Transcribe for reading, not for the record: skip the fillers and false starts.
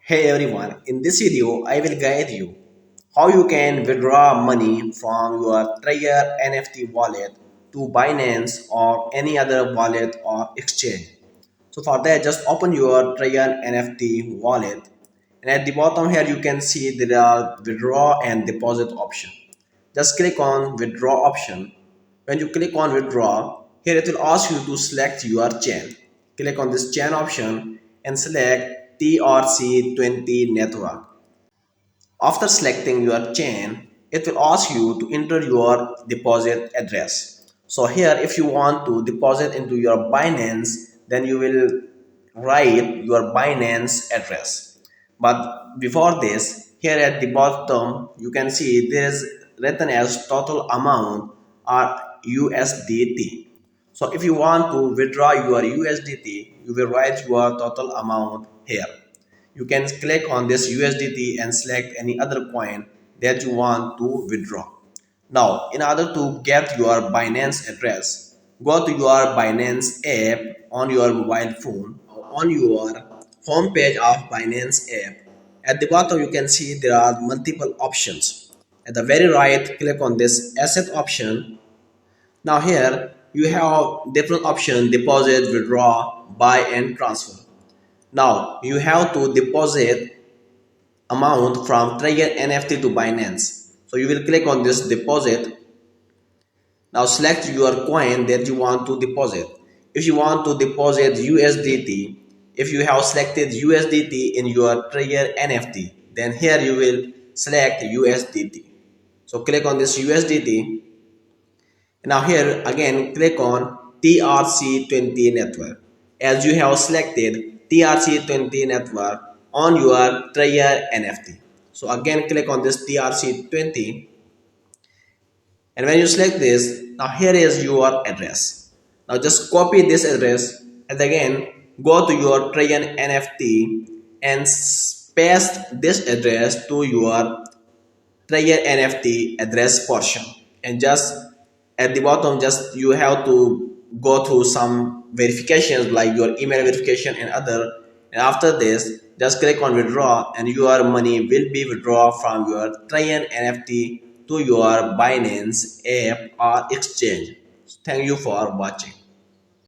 Hey everyone, in this video I will guide you how you can withdraw money from your Trigger NFT wallet to Binance or any other wallet or exchange. So for that just open your Trigger NFT wallet and at the bottom here you can see there are withdraw and deposit option. Just click on withdraw option. When you click on withdraw, here it will ask you to select your chain. Click on this chain option and select TRC20 network. After selecting your chain, it will ask you to enter your deposit address. So here if you want to deposit into your Binance, then you will write your Binance address. But before this, here at the bottom, you can see there is written as total amount or USDT. So if you want to withdraw your USDT, you will write your total amount here. You can click on this USDT and select any other coin that you want to withdraw. Now, in order to get your Binance address, go to your Binance app on your mobile phone. On your home page of Binance app, at the bottom you can see there are multiple options. At the very right, click on this asset option. Now here you have different options: deposit, withdraw, buy and transfer. Now you have to deposit amount from Trigger NFT to Binance. So you will click on this deposit. Now select your coin that you want to deposit. If you want to deposit USDT, if you have selected USDT in your Trigger NFT, then here you will select USDT. So click on this USDT. Now here again click on TRC20 network. As you have selected TRC20 network on your Trigger NFT. So again click on this TRC20, and when you select this, now here is your address. Now just copy this address and again go to your Trigger NFT and paste this address to your Trigger NFT address portion, and just at the bottom just you have to go through some verifications like your email verification and other, and after this just click on withdraw and your money will be withdrawn from your Trigger NFT to your Binance app or exchange. Thank you for watching.